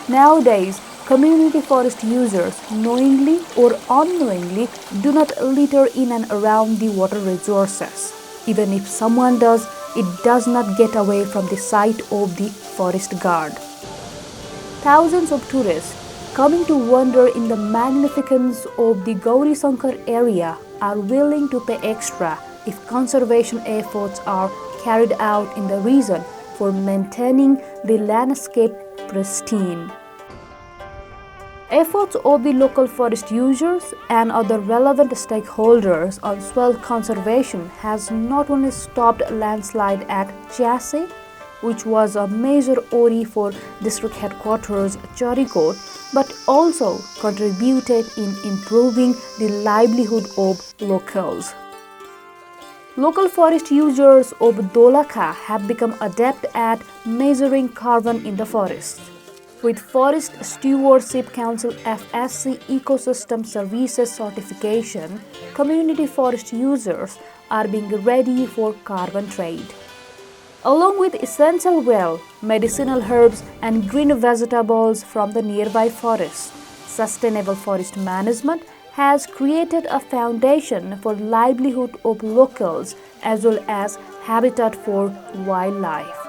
Nowadays, community forest users, knowingly or unknowingly, do not litter in and around the water resources. Even if someone does, it does not get away from the sight of the forest guard. Thousands of tourists coming to wonder in the magnificence of the Gauri Sankar area are willing to pay extra if conservation efforts are carried out in the region for maintaining the landscape pristine. Efforts of the local forest users and other relevant stakeholders on soil conservation has not only stopped landslide at Chiase, which was a major ORI for district headquarters Charikot, but also contributed in improving the livelihood of locals. Local forest users of Dolakha have become adept at measuring carbon in the forest. With Forest Stewardship Council FSC Ecosystem Services certification, community forest users are being ready for carbon trade. Along with essential well, medicinal herbs and green vegetables from the nearby forest, sustainable forest management has created a foundation for livelihood of locals as well as habitat for wildlife.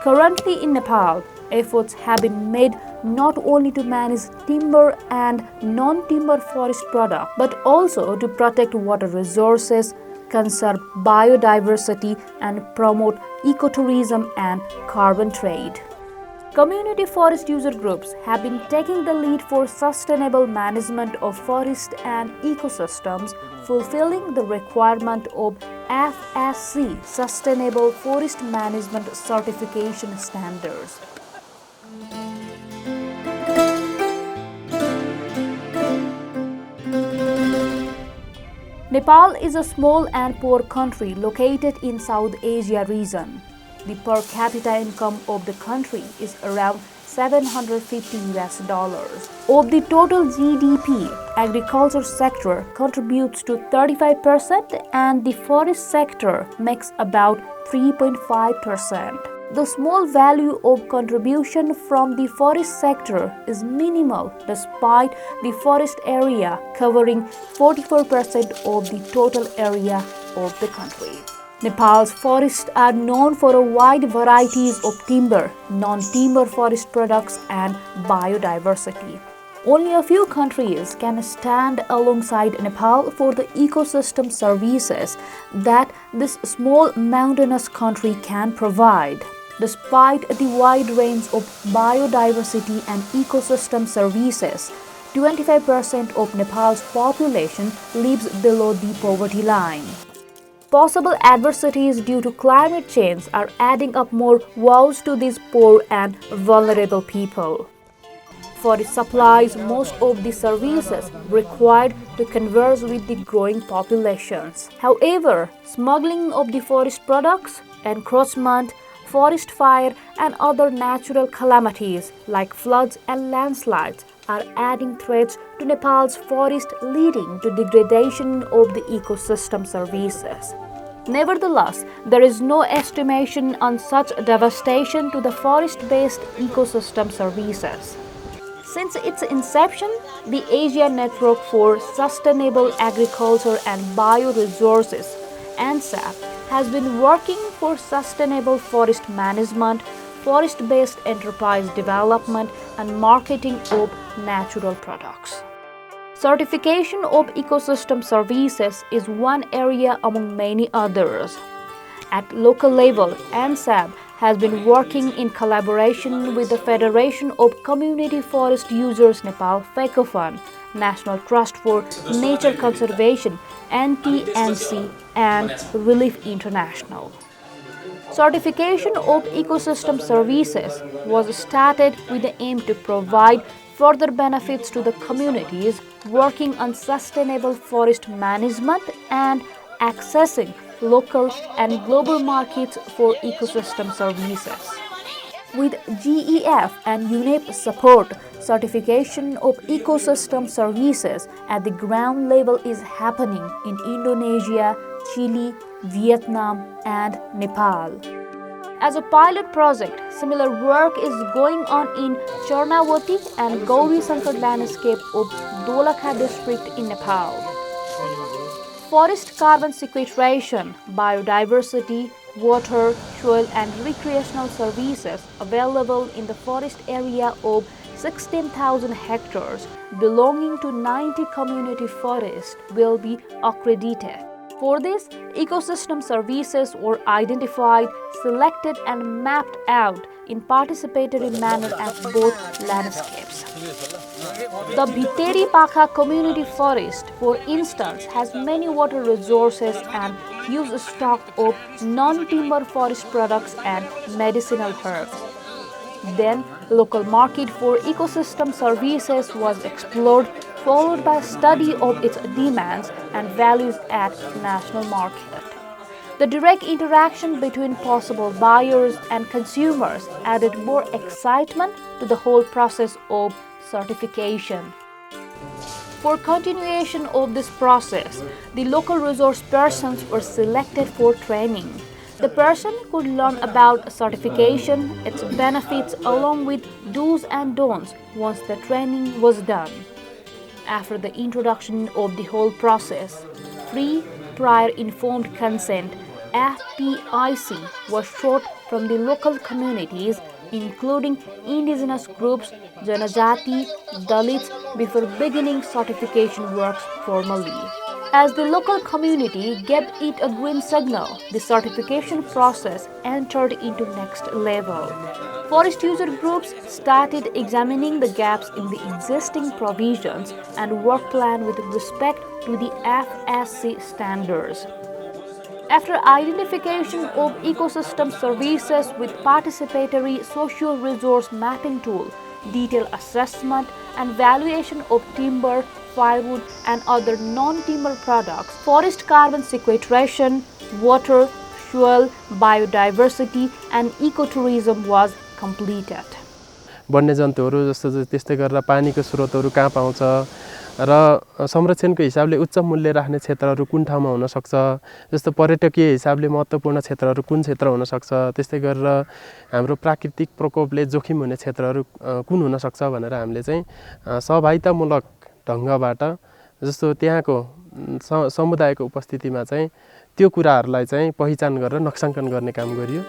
Currently in Nepal, efforts have been made not only to manage timber and non-timber forest products but also to protect water resources, conserve biodiversity, and promote ecotourism and carbon trade. Community forest user groups have been taking the lead for sustainable management of forest and ecosystems, fulfilling the requirement of FSC Sustainable Forest Management Certification Standards. Nepal is a small and poor country located in South Asia region. The per capita income of the country is around $750. Of the total GDP, agriculture sector contributes to 35% and the forest sector makes about 3.5%. The small value of contribution from the forest sector is minimal despite the forest area covering 44% of the total area of the country. Nepal's forests are known for a wide varieties of timber, non-timber forest products and biodiversity. Only a few countries can stand alongside Nepal for the ecosystem services that this small mountainous country can provide. Despite the wide range of biodiversity and ecosystem services, 25% of Nepal's population lives below the poverty line. Possible adversities due to climate change are adding up more woes to these poor and vulnerable people. Forest supplies most of the services required to converse with the growing populations. However, smuggling of the forest products, encroachment, forest fire and other natural calamities like floods and landslides are adding threats to Nepal's forest, leading to degradation of the ecosystem services. Nevertheless, there is no estimation on such devastation to the forest-based ecosystem services. Since its inception, the Asia Network for Sustainable Agriculture and Bioresources (ANSAP) has been working for sustainable forest management, forest-based enterprise development, and marketing of natural products. Certification of ecosystem services is one area among many others. At local level, ANSAB has been working in collaboration with the Federation of Community Forest Users Nepal FECOFON, National Trust for Nature Conservation, NTNC, and Relief International. Certification of ecosystem services was started with the aim to provide further benefits to the communities working on sustainable forest management and accessing local and global markets for ecosystem services. With GEF and UNEP support, certification of ecosystem services at the ground level is happening in Indonesia, Chile, Vietnam, and Nepal. As a pilot project, similar work is going on in Charnavati and Gauri Sankar landscape of Dolakha district in Nepal. Forest carbon sequestration, biodiversity, water, soil and recreational services available in the forest area of 16,000 hectares belonging to 90 community forests will be accredited. For this, ecosystem services were identified, selected and mapped out in participatory manner at both landscapes. The Bhiteri Pakha community forest, for instance, has many water resources and huge stock of non-timber forest products and medicinal herbs. Then, local market for ecosystem services was explored, followed by study of its demands and values at national market. The direct interaction between possible buyers and consumers added more excitement to the whole process of certification. For continuation of this process, the local resource persons were selected for training. The person could learn about certification, its benefits along with do's and don'ts once the training was done. After the introduction of the whole process, free prior informed consent FPIC was sought from the local communities including indigenous groups, Janajati, Dalits before beginning certification works formally. As the local community gave it a green signal, the certification process entered into next level. Forest user groups started examining the gaps in the existing provisions and work plan with respect to the FSC standards. After identification of ecosystem services with participatory social resource mapping tool, detailed assessment and valuation of timber, firewood and other non-timber products, forest carbon sequestration, water, soil, biodiversity and ecotourism was completed. वन्यजन्तुहरू जस्तो त्यस्तै गरेर पानीको स्रोतहरू कहाँ पाउँछ र संरक्षणको हिसाबले उच्च मूल्य राख्ने क्षेत्रहरू कुन ठाउँमा हुन सक्छ जस्तो पर्यटकीय हिसाबले महत्त्वपूर्ण क्षेत्रहरू कुन क्षेत्र हुन सक्छ त्यस्तै गरेर हाम्रो प्राकृतिक प्रकोपले जोखिम हुने क्षेत्रहरू कुन हुन सक्छ भनेर हामीले चाहिँ सहभागितामूलक ढंगबाट जस्तो त्यहाँको समुदायको उपस्थितिमा चाहिँ त्यो कुराहरूलाई चाहिँ पहिचान गरेर नक्साङ्कन गर्ने काम गरियो.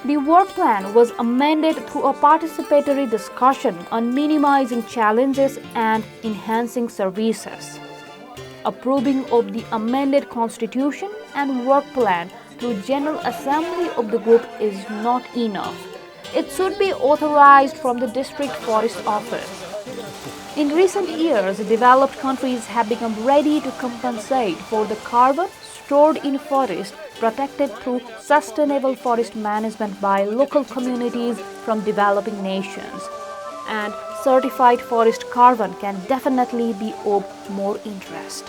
The work plan was amended through a participatory discussion on minimizing challenges and enhancing services. Approving of the amended constitution and work plan through General Assembly of the group is not enough. It should be authorized from the District Forest Office. In recent years, developed countries have become ready to compensate for the carbon stored in forest protected through sustainable forest management by local communities from developing nations. And certified forest carbon can definitely be of more interest.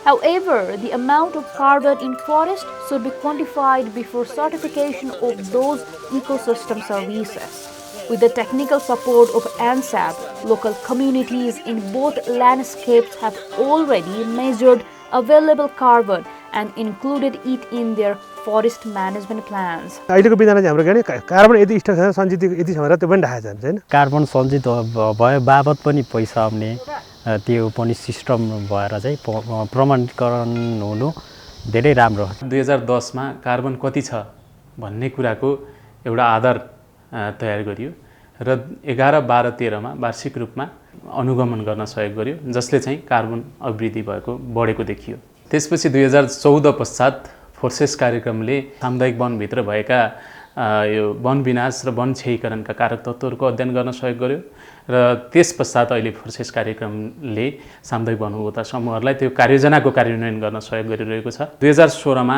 However, the amount of carbon in forest should be quantified before certification of those ecosystem services. With the technical support of ANSAP, local communities in both landscapes have already measured available carbon and included it in their forest management plans. अहिलेको विधानमा चाहिँ हाम्रो के carbon यदि stuck छ सञ्चित यदि छ भनेर त्यो पनि देखाएको छ हैन. कार्बन सञ्चित भए बाबत पनि पैसा आउने त्यो पनि सिस्टम भएर चाहिँ प्रमाणीकरण हुनु धेरै राम्रो. 2010 मा कार्बन कति छ भन्ने कुराको एउटा आधार तयार गरियो र 11, 12, 13 मा वार्षिक रूपमा अनुगमन गर्न सहयोग गर्यो जसले चाहिँ कार्बन अभिवृद्धि भएको बढेको देखियो. त्यसपछि 2014 पश्चात फोर्सेस कार्यक्रमले सामुदायिक वनभित्र भएका यो वन विनाश र वन क्षयीकरणका कारक तत्त्वहरूको अध्ययन गर्न सहयोग गर्यो र त्यस पश्चात अहिले फोर्सेस कार्यक्रमले सामुदायिक वन उपभोक्ता समूहहरूलाई त्यो कार्ययोजनाको कार्यान्वयन गर्न सहयोग गरिरहेको छ. 2016 मा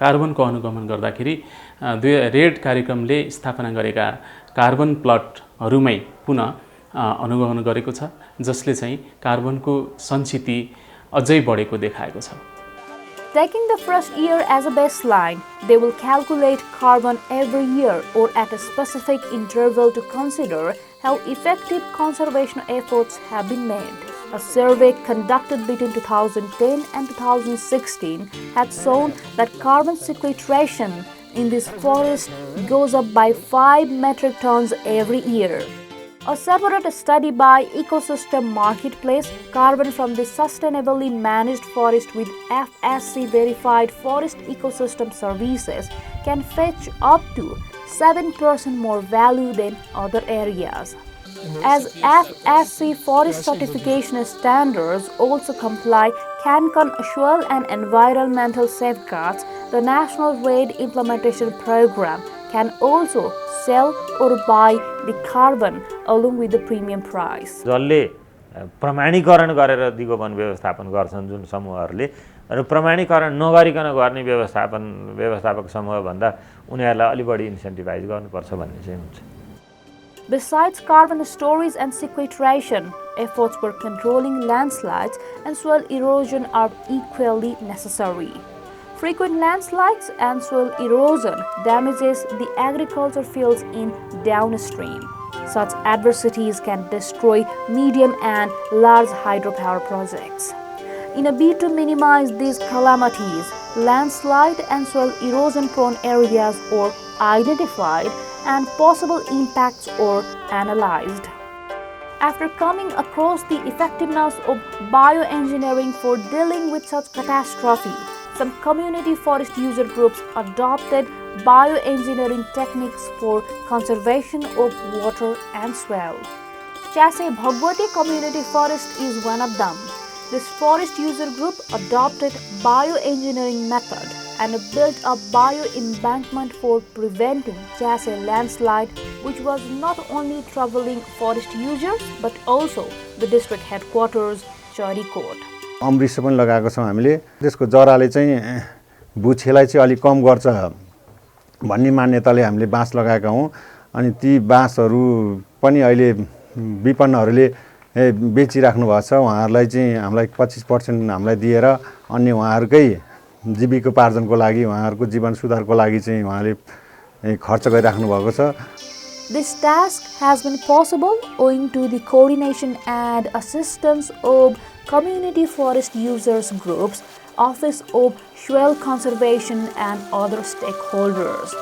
कार्बनको अनुगमन गर्दाखेरि रेड कार्यक्रमले स्थापना गरेका कार्बन प्लटहरूमै पुनः अनुगमन गरेको छ जसले चाहिँ कार्बनको सञ्चिति अझै बढेको देखाएको छ. Taking the first year as a baseline, they will calculate carbon every year or at a specific interval to consider how effective conservation efforts have been made. A survey conducted between 2010 and 2016 had shown that carbon sequestration in this forest goes up by 5 metric tons every year. A separate study by Ecosystem Marketplace, carbon from the sustainably managed forest with FSC verified forest ecosystem services can fetch up to 7% more value than other areas. As FSC forest certification standards also comply consuel and environmental safeguards, the National RED implementation program can also sell or buy the carbon along with the premium price. जसले प्रमाणीकरण गरेर दिगो one व्यवस्थापन गर्छन् जुन समूहहरूले र प्रमाणीकरण नगरिकन गर्ने व्यवस्थापक समूह भन्दा उनीहरूलाई अलि बढी इन्सेन्टिभाइज गर्नुपर्छ भन्ने चाहिँ हुन्छ. Besides carbon storage and sequestration, efforts for controlling landslides and soil erosion are equally necessary. Frequent landslides and soil erosion damages the agriculture fields in downstream. Such adversities can destroy medium and large hydropower projects. In a bid to minimize these calamities, landslide and soil erosion prone areas are identified and possible impacts are analyzed. After coming across the effectiveness of bioengineering for dealing with such catastrophe, some community forest user groups adopted bioengineering techniques for conservation of water and soil. Chase Bhagwati Community Forest is one of them. This forest user group adopted bioengineering method and built a bio-embankment for preventing Chase landslide, which was not only troubling forest users but also the district headquarters, Charikot. अमृष पनि लगाएको छौँ हामीले. त्यसको जराले चाहिँ बुछेलाई चाहिँ अलि कम गर्छ भन्ने मान्यताले हामीले बाँस लगाएका हौँ. अनि ती बाँसहरू पनि अहिले विपन्नहरूले बेचिराख्नु भएको छ. उहाँहरूलाई चाहिँ हामीलाई 25% हामीलाई दिएर अन्य उहाँहरूकै जीविकोपार्जनको लागि उहाँहरूको जीवन सुधारको लागि चाहिँ उहाँले खर्च गरिराख्नु भएको छ. This task has been possible owing to the coordination and assistance of community forest users groups, Office of Soil Conservation and other stakeholders.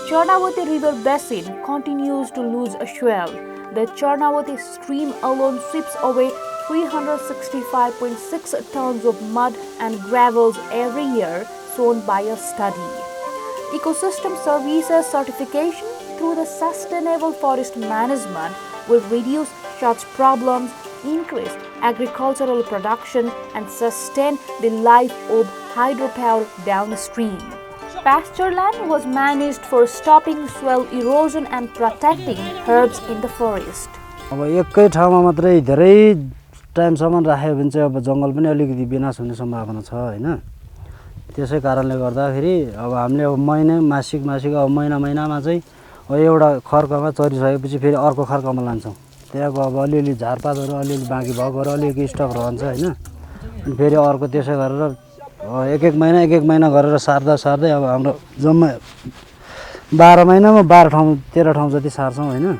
Charnavati River Basin continues to lose a swell. The Charnavati stream alone sweeps away 365.6 tons of mud and gravels every year, shown by a study. Ecosystem Services certification through the Sustainable Forest Management will reduce such problems, increase agricultural production, and sustain the life of hydropower downstream. Pasture land was managed for stopping soil erosion and protecting herbs in the forest. अब एकै ठाउँमा मात्रै धेरै टाइमसम्म राख्यो भने चाहिँ अब जङ्गल पनि अलिकति विनाश हुने सम्भावना छ हैन. त्यसै कारणले गर्दाखेरि अब हामीले अब मासिक अब महिनामा चाहिँ एउटा खर्कमा चरिसकेपछि फेरि अर्को खर्कमा लान्छौँ. त्यहाँको अब अलिअलि झारपातहरू अलिअलि बाँकी भएकोहरू अलिअलि स्टक रहन्छ हैन. अनि फेरि अर्को त्यसै गरेर एक महिना गरेर सार्दै अब हाम्रो जम्मा 12 महिनामा 12 ठाउँ 13 ठाउँ जति सार्छौँ हैन.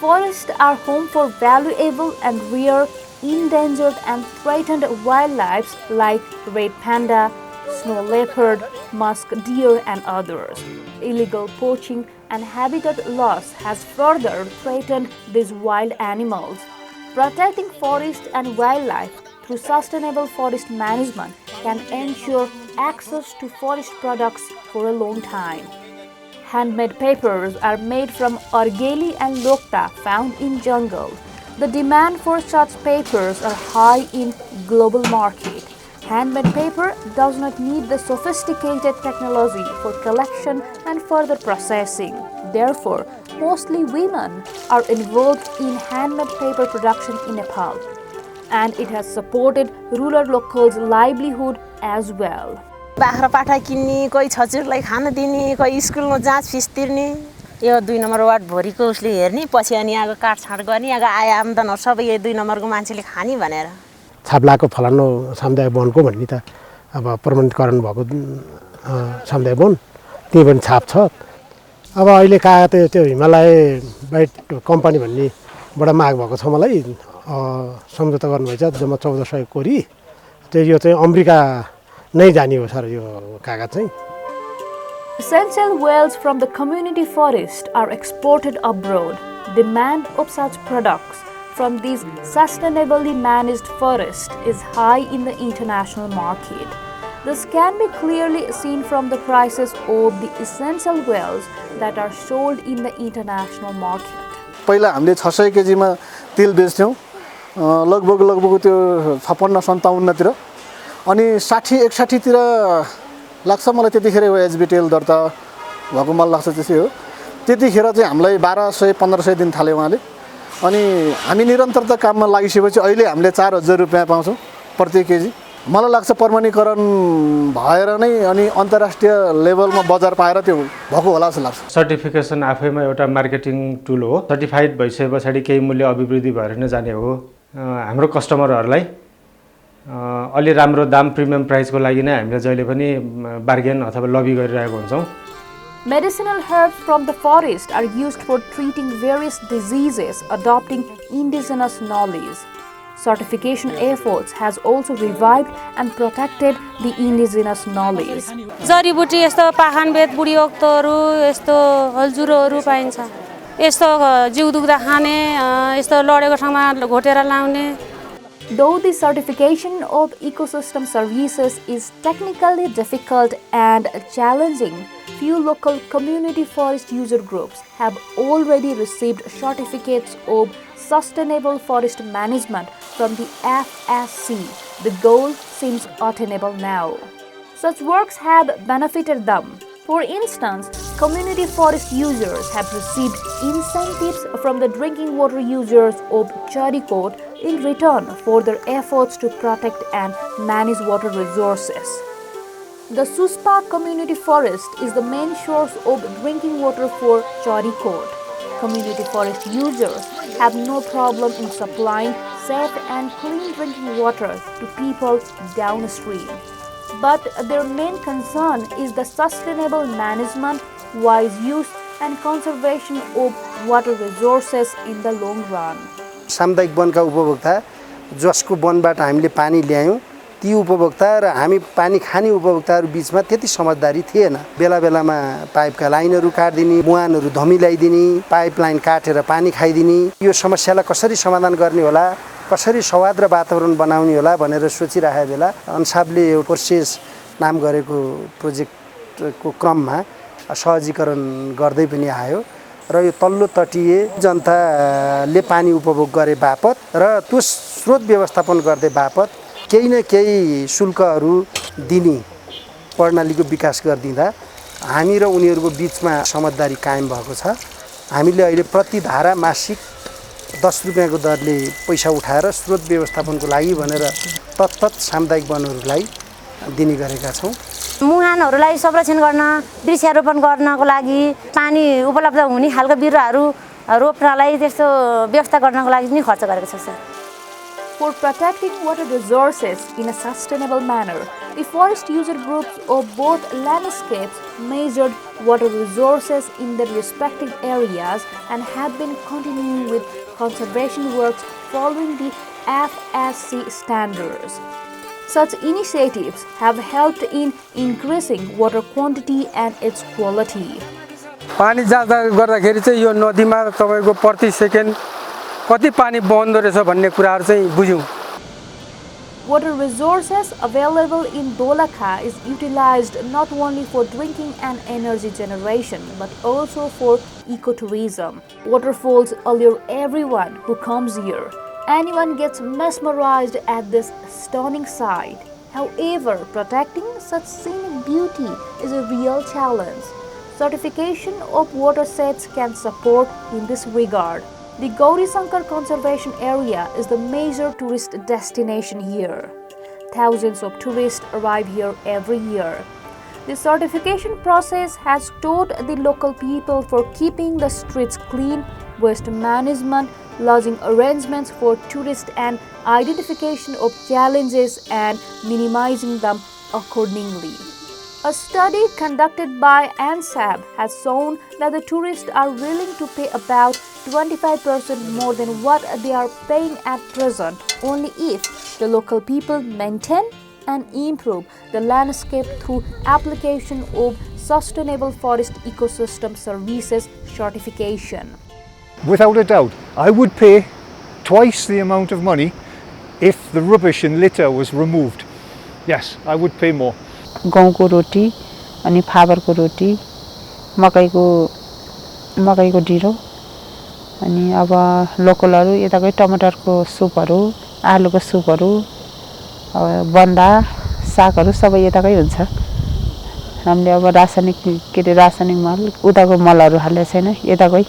Forests are home for valuable and rare, endangered and threatened wildlife like red panda, snow leopard, musk deer and others. Illegal poaching and habitat loss has further threatened these wild animals. Protecting forest and wildlife through sustainable forest management can ensure access to forest products for a long time. Handmade papers are made from orgeli and lokta found in jungle. The demand for such papers are high in global market. Handmade paper does not need the sophisticated technology for collection and further processing. Therefore, mostly women are involved in handmade paper production in Nepal, and it has supported rural locals' livelihood as well. बाख्रा पाठा किन्ने, कोही छचुरलाई खान दिने, कोही स्कुलमा जाँच फिस तिर्ने, यो 2 number ward भोरिको उसले हेर्ने, पछि अनि यहाँको काटछाड गर्ने, यहाँको आय आम्दानहरु सबै यो 2 नम्बरको मान्छेले खाने भनेर. छाप्लाको फलानो समुदाय वनको भन्ने त अब प्रमाणीकरण भएको समुदाय वन त्यही पनि छाप छ. अब अहिले त्यो हिमालय बाइट कम्पनी भन्ने बडा माग भएको छ मलाई सम्झौता गर्नुभएछ जम्मा 1400 कोरी. त्यो यो चाहिँ अमेरिका नै जाने हो सर यो कागज चाहिँ. Essential oils from the community forest are exported abroad. Demand of such products from these sustainably managed forests is high in the international market. This can be clearly seen from the prices of the essential oils that are sold in the international market. पहिला हामीले 600 केजीमा तेल बेच्थ्यौं लगभग त्यो 56-57 तिर अनि 60-61 तिर लाग्छ मलाई त्यतिखेर एचबी तेल दर्ता भएको मलाई लाग्छ त्यसै हो त्यतिखेर चाहिँ हामीलाई 1200-1500 दिन थाल्यो उहाँले अनि हामी निरन्तरता काममा लागिसकेपछि अहिले हामीले 4000 रुपैयाँ पाउँछौं प्रति केजी मलाई लाग्छ प्रमाणीकरण भएर नै अनि अन्तर्राष्ट्रिय लेभलमा बजार पाएर त्यो भएको होला जस्तो लाग्छ। सर्टिफिकेसन आफैमा एउटा मार्केटिङ टुल हो। सर्टिफाइड भइसकेपछि केही मूल्य अभिवृद्धि भएर नै जाने हो। हाम्रो कस्टमरहरूलाई अलि राम्रो दाम प्रिमियम प्राइसको लागि नै हामीले जहिले पनि बार्गेन अथवा लबी गरिरहेको हुन्छौं। Medicinal herbs from the forest are used for treating various diseases adopting indigenous knowledge. Certification efforts has also revived and protected the indigenous knowledge. जडीबुटी यस्तो पाखनबेत बुढीओक्तोहरू यस्तो हलजुरोहरू पाइन्छ। यस्तो जिउ दुख्दा खाने यस्तो लडेको ठाउँमा घोटेर लाउने। Though the certification of ecosystem services is technically difficult and challenging, few local community forest user groups have already received certificates of sustainable forest management from the FSC. The goal seems attainable now. Such works have benefited them. For instance, community forest users have received incentives from the drinking water users of Charikot in return for their efforts to protect and manage water resources. The Suspa community forest is the main source of drinking water for Charikot. Community forest users have no problem in supplying safe and clean drinking water to people downstream. But their main concern is the sustainable management, wise use and conservation of water resources in the long run. सामुदायिक वनका उपभोक्ता जसको वनबाट हामीले पानी ल्यायौं ती उपभोक्ता र हामी पानी खाने उपभोक्ताहरू बीचमा त्यति समझदारी थिएन। बेला बेलामा पाइपका लाइनहरू काट्दिने, मुहानहरू धमिल्याइदिने, पाइपलाइन काटेर पानी खाइदिने, यो समस्यालाई कसरी समाधान गर्ने होला, कसरी सवाद र वातावरण बनाउने होला भनेर सोचिरहेको बेला अन्साबले यो प्रोसेस नाम गरेको प्रोजेक्टको क्रममा सहजीकरण गर्दै पनि आयो र यो तल्लो तटीय जनताले पानी उपभोग गरे बापत र त्यो स्रोत व्यवस्थापन गर्दै बापत केही न केही शुल्कहरू दिने प्रणालीको विकास गरिदिँदा हामी र उनीहरूको बीचमा समझदारी कायम भएको छ। हामीले अहिले प्रति धारा मासिक 10 रुपैयाँको दरले पैसा उठाएर स्रोत व्यवस्थापनको लागि भनेर तत्त सामुदायिक वनहरूलाई दिने गरेका छौं। मुहानहरूलाई संरक्षण गर्न, वृक्षारोपण गर्नको लागि, पानी उपलब्ध हुने खालको बिरुवाहरू रोप्नलाई त्यस्तो व्यवस्था गर्नको लागि पनि खर्च गरेको छ sir. For protecting water resources in a sustainable manner, the forest user groups of both landscapes measured water resources in their respective areas and have been continuing with conservation works following the FSC standards. Such initiatives have helped in increasing water quantity and its quality. पानी जाँच गर्दाखेरि चाहिँ यो नदीमा तपाईको प्रति second कति पानी बन्द रहेछ भन्ने कुराहरु चाहिँ बुझ्यौं। Water resources available in Dolakha is utilized not only for drinking and energy generation but also for ecotourism. Waterfalls allure everyone who comes here. Anyone gets mesmerized at this stunning sight. However, protecting such scenic beauty is a real challenge. Certification of watersheds can support in this regard. The Gauri Sankar Conservation Area is the major tourist destination here. Thousands of tourists arrive here every year. The certification process has taught the local people for keeping the streets clean, waste management, lodging arrangements for tourists and identification of challenges and minimizing them accordingly. A study conducted by ANSAB has shown that the tourists are willing to pay about 25% more than what they are paying at present only if the local people maintain and improve the landscape through application of Sustainable Forest Ecosystem Services certification. Without a doubt, I would pay twice the amount of money if the rubbish and litter was removed. Yes, I would pay more. गहुँको रोटी अनि फाबरको रोटी मकैको ढिँडो अनि अब लोकलहरू यताकै टमाटरको सुपहरू आलुको सुपहरू बन्दा सागहरू सबै यताकै हुन्छ हामीले अब रासायनिक मल उताको मलहरू हालेको छैन यताकै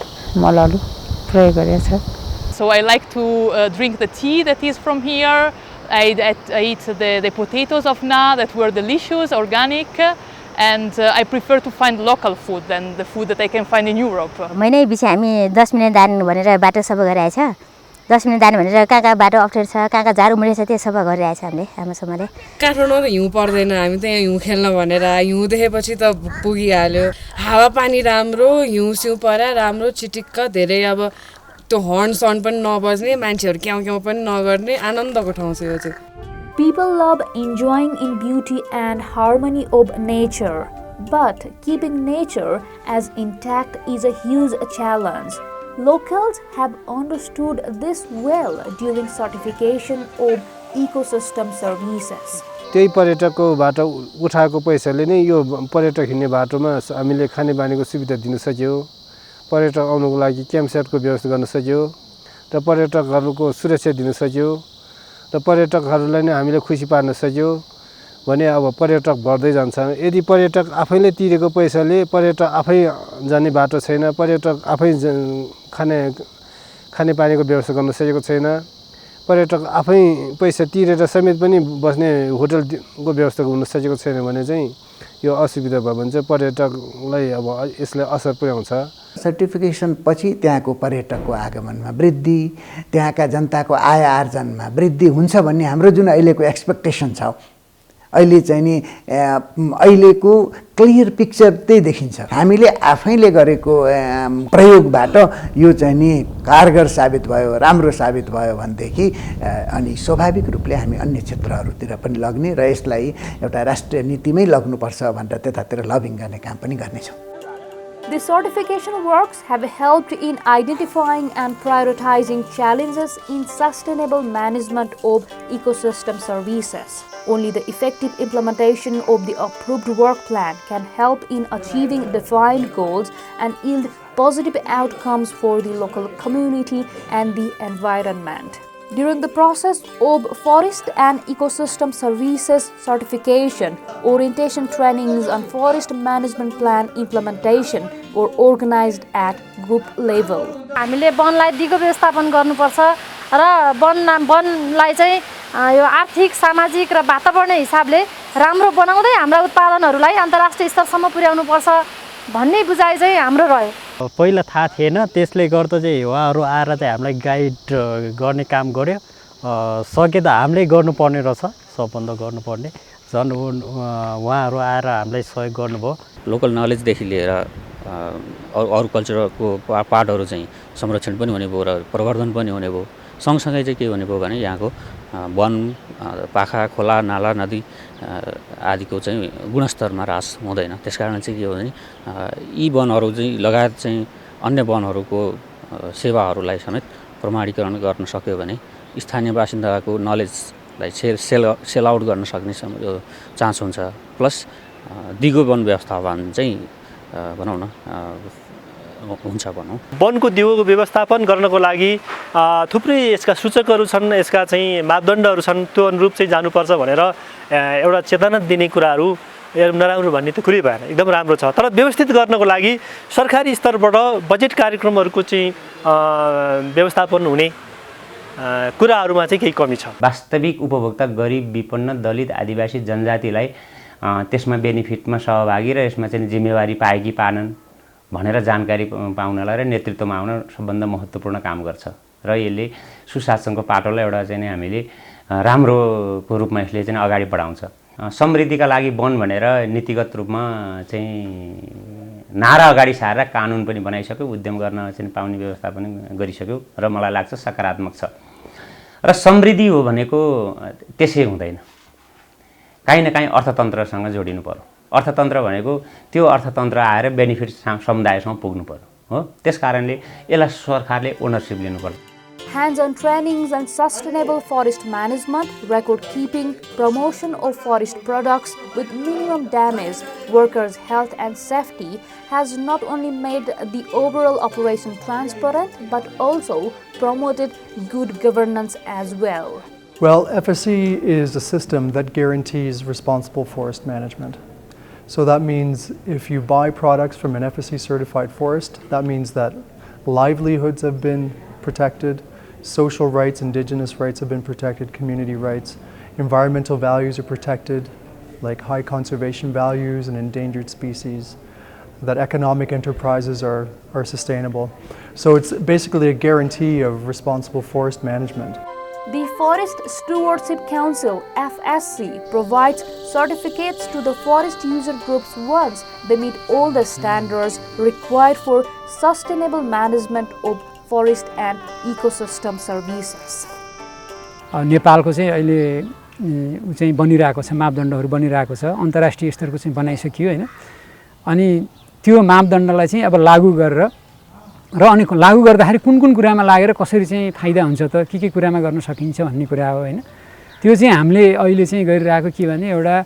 मलहरू प्रयोग गरेको छ So I like to drink the tea that is from here. I eat the potatoes of Na that were delicious, organic, and I prefer to find local food than the food that I can find in Europe. महिनै पछि हामी 10 minute दान भनेर बाटो सफा गरिरहेछ 10 minute दान भनेर कहाँ बाटो अप्ठ्यारो छ कहाँ झार उम्रेछ त्यो सफा गरिरहेछ हामीले हाम्रो समयले काठमाडौँमा त हिउँ पर्दैन हामी त यहाँ हिउँ खेल्न भनेर हिउँ देखेपछि त पुगिहाल्यो हावापानी राम्रो हिउँ सिउँ परा राम्रो चिटिक्क धेरै अब त्यो हर्न सन पनि नबज्ने मान्छेहरु क्याउ क्याउ पनि नगर्ने आनन्दको ठाउँ छ यो चाहिँ People love enjoying in beauty and harmony of nature, but keeping nature as intact is a huge challenge. Locals have understood this well during certification of ecosystem services. त्यही पर्यटककोबाट उठाएको पैसाले नै यो पर्यटक हिँड्ने बाटोमा हामीले खानेबानीको सुविधा दिन सक्यो पर्यटक आउनको लागि क्याम्पसाइटको व्यवस्था गर्न सक्यो र पर्यटकहरूको सुरक्षा दिन सक्यो र पर्यटकहरूलाई नै हामीले खुसी पार्न सक्यो भने अब पर्यटक बढ्दै जान्छ यदि पर्यटक आफैले तिरेको पैसाले पर्यटक आफै जाने बाटो छैन पर्यटक आफै खानेपानीको व्यवस्था गर्न सकेको छैन पर्यटक आफै पैसा तिरेर समेत पनि बस्ने होटलको व्यवस्था हुन सकेको छैन भने चाहिँ यो असुविधा भयो भने चाहिँ पर्यटकलाई अब यसले असर पुर्याउँछ सर्टिफिकेसन पछि त्यहाँको पर्यटकको आगमनमा वृद्धि त्यहाँका जनताको आय आर्जनमा वृद्धि हुन्छ भन्ने हाम्रो जुन अहिलेको एक्सपेक्टेसन छ अहिले चाहिँ नि अहिलेको क्लियर पिक्चर त्यही देखिन्छ हामीले आफैले गरेको प्रयोगबाट यो चाहिँ नि कारगर साबित भयो राम्रो साबित भयो भनेदेखि अनि स्वाभाविक रूपले हामी अन्य क्षेत्रहरूतिर पनि लग्ने र यसलाई एउटा राष्ट्रिय नीतिमै लग्नुपर्छ भनेर त्यतातिर लबिङ गर्ने काम पनि गर्नेछौँ The certification works have helped in identifying and prioritizing challenges in sustainable management of ecosystem services. Only the effective implementation of the approved work plan can help in achieving defined goals and yield positive outcomes for the local community and the environment. During the process of Forest and Ecosystem Services certification, orientation trainings on forest management plan implementation were organized at group level. हामीले वनलाई दिगो व्यवस्थापन गर्नुपर्छ र वनलाई चाहिँ यो आर्थिक सामाजिक र वातावरणीय हिसाबले राम्रो बनाउँदै हाम्रा उत्पादनहरूलाई अन्तर्राष्ट्रिय स्तरसम्म पुर्याउनुपर्छ भन्ने बुझाइ चाहिँ हाम्रो रह्यो पहिला थाहा थिएन त्यसले गर्दा चाहिँ उहाँहरू आएर चाहिँ हामीलाई गाइड गर्ने काम गर्यो सके त हामीले गर्नुपर्ने रहेछ सबभन्दा गर्नुपर्ने झन् उहाँहरू आएर हामीलाई सहयोग गर्नुभयो लोकल नलेजदेखि लिएर अरू कल्चरको पार्टहरू चाहिँ संरक्षण पनि हुने भयो र प्रवर्धन पनि हुने भयो सँगसँगै चाहिँ के हुने भयो भने यहाँको वन पाखा खोला नाला नदी आदिको चाहिँ गुणस्तरमा ह्रास हुँदैन त्यसकारण चाहिँ के हो भने यी वनहरू चाहिँ लगायत चाहिँ अन्य वनहरूको सेवाहरूलाई समेत प्रमाणीकरण गर्न सक्यो भने स्थानीय बासिन्दाको नलेजलाई सेल आउट गर्न सक्ने यो चान्स हुन्छ प्लस दिगो वन व्यवस्थापन चाहिँ भनौँ न हुन्छ भनौँ वनको दिगो व्यवस्थापन गर्नको लागि थुप्रै यसका सूचकहरू छन् यसका चाहिँ मापदण्डहरू छन् त्यो अनुरूप चाहिँ जानुपर्छ भनेर एउटा चेतना दिने कुराहरू नराम्रो भन्ने त कुरै भएन एकदम राम्रो छ तर व्यवस्थित गर्नको लागि सरकारी स्तरबाट बजेट कार्यक्रमहरूको चाहिँ व्यवस्थापन हुने कुराहरूमा चाहिँ केही कमी छ वास्तविक उपभोक्ता गरिब विपन्न दलित आदिवासी जनजातिलाई त्यसमा बेनिफिटमा सहभागी र यसमा चाहिँ जिम्मेवारी पाए कि पाएनन् भनेर जानकारी पाउनलाई र नेतृत्वमा आउन सबभन्दा महत्त्वपूर्ण काम गर्छ र यसले सुशासनको पाटोलाई एउटा चाहिँ हामीले राम्रोको रूपमा यसले चाहिँ अगाडि बढाउँछ समृद्धिका लागि वन भनेर नीतिगत रूपमा चाहिँ नारा अगाडि सारेर कानुन पनि बनाइसक्यो उद्यम गर्न चाहिँ पाउने व्यवस्था पनि गरिसक्यो र मलाई लाग्छ सकारात्मक छ र समृद्धि हो भनेको त्यसै हुँदैन काहीँ न काहीँ अर्थतन्त्रसँग जोडिनु पर्यो अर्थतन्त्र भनेको त्यो अर्थतन्त्र आएर बेनिफिट समुदायसम्म पुग्नु पर्यो हो त्यसकारणले यसलाई सरकारले ओनरसिप लिनुपर्छ Hands-on trainings and sustainable forest management, record keeping, promotion of forest products with minimum damage, workers' health and safety has not only made the overall operation transparent but also promoted good governance as well. Well, FSC is a system that guarantees responsible forest management. So that means if you buy products from an FSC certified forest, that means that livelihoods have been protected, social rights, indigenous rights have been protected, community rights, environmental values are protected, like high conservation values and endangered species, that economic enterprises are sustainable. So it's basically a guarantee of responsible forest management. The Forest Stewardship Council, FSC, provides certificates to the forest user groups once they meet all the standards required for sustainable management of forest and ecosystem services. नेपालको चाहिँ अहिले चाहिँ बनिरहेको छ मापदण्डहरू बनिरहेको छ अन्तर्राष्ट्रिय स्तरको चाहिँ बनाइसकियो हैन अनि त्यो मापदण्डलाई चाहिँ अब लागू गरेर र अनि लागू गर्दाखेरि कुन कुन कुरामा लागेर कसरी चाहिँ फाइदा हुन्छ त के कुरामा गर्न सकिन्छ भन्ने कुरा हो हैन त्यो चाहिँ हामीले अहिले चाहिँ गरिरहेको के भने एउटा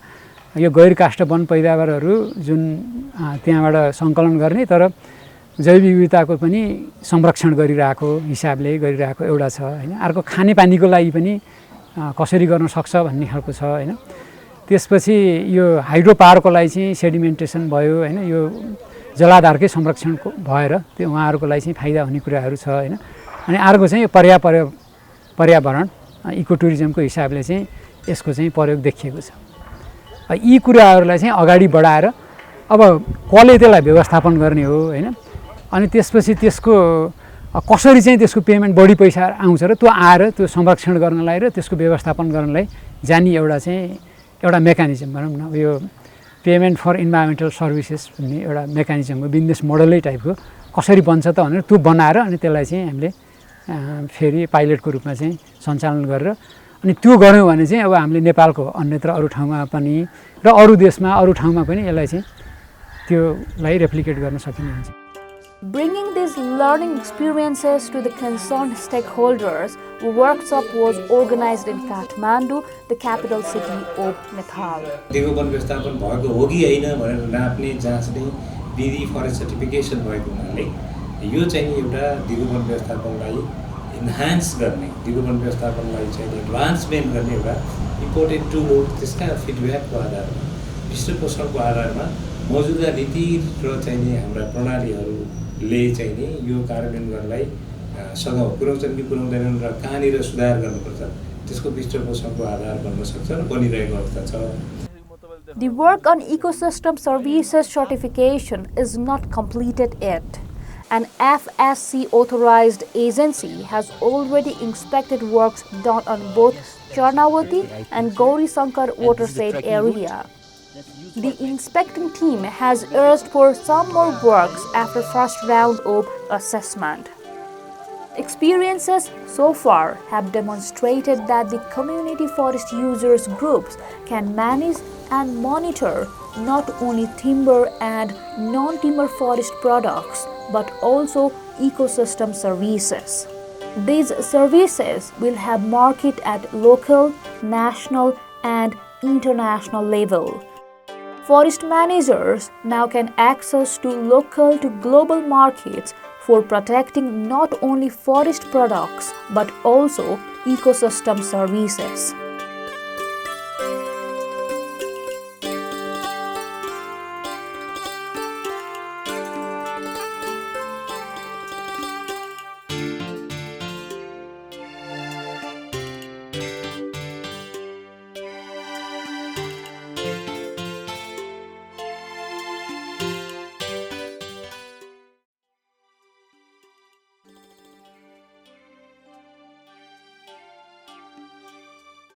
यो गैर काष्ठ वन पैदावारहरू जुन त्यहाँबाट सङ्कलन गर्ने तर जैव विविधताको पनि संरक्षण गरिरहेको हिसाबले गरिरहेको एउटा छ हैन अर्को खानेपानीको लागि पनि कसरी गर्न सक्छ भन्ने खालको छ हैन त्यसपछि यो हाइड्रो पावरको लागि चाहिँ सेडिमेन्टेसन भयो हैन यो जलाधारकै संरक्षण भएर त्यो उहाँहरुको लागि चाहिँ फाइदा हुने कुराहरू छ हैन अनि अर्को चाहिँ यो पर्यावरण इको टुरिज्मको हिसाबले चाहिँ यसको चाहिँ प्रयोग देखिएको छ यी कुराहरूलाई चाहिँ अगाडि बढाएर अब कसले त्यसलाई व्यवस्थापन गर्ने हो हैन अनि त्यसपछि त्यसको कसरी चाहिँ त्यसको पेमेन्ट बढी पैसा आउँछ र त्यो आएर त्यो संरक्षण गर्नलाई र त्यसको व्यवस्थापन गर्नलाई जानी एउटा मेकानिजम भनौँ न यो पेमेन्ट फर इन्भाइरोमेन्टल सर्भिसेस भन्ने एउटा मेकानिजम हो बिजनेस मोडलै टाइपको कसरी बन्छ त भनेर त्यो बनाएर अनि त्यसलाई चाहिँ हामीले फेरि पाइलटको रूपमा चाहिँ सञ्चालन गरेर अनि त्यो गर्यौँ भने चाहिँ अब हामीले नेपालको अन्यत्र अरू ठाउँमा पनि र अरू देशमा अरू ठाउँमा पनि यसलाई चाहिँ त्योलाई रेप्लिकेट गर्न सकिने हुन्छ Bringing these learning experiences to the concerned stakeholders, a workshop was organized in Kathmandu, the capital city of Nepal. दिगोवन व्यवस्थापन भएको हो कि हैन भनेर नाप्ने जाँच्ने विधि फरेस्ट सर्टिफिकेसन भएको हुनाले यो चाहिँ एउटा दिगोवन व्यवस्थापनलाई इन्हान्स गर्ने दिगोवन व्यवस्थापनलाई चाहिँ एडभान्समेन्ट गर्ने एउटा इम्पोर्टेन्ट टुल हो त्यसका फिडब्याकको आधारमा पृष्ठपोषणको आधारमा मौजूदा नीति र चाहिँ हाम्रा प्रणालीहरूले चाहिँ यो कार्यान्वयन गर्नलाई सघाउ पुर्याउँछन् कि पुर्याउँदैनन् र कहाँनिर सुधार गर्नुपर्छ त्यसको पृष्ठपोषणको आधार बन्न सक्छ र बनिरहेको अवस्था छ The work on ecosystem services certification is not completed yet. An FSC authorized agency has already inspected works done on both Charnavati and Gauri Sankar watershed area. The inspecting team has urged for some more works after first round of assessment. Experiences so far have demonstrated that the community forest users groups can manage and monitor not only timber and non-timber forest products but also ecosystem services. These services will have market at local, national and international level. Forest managers now can access to local to global markets for protecting not only forest products but also ecosystem services.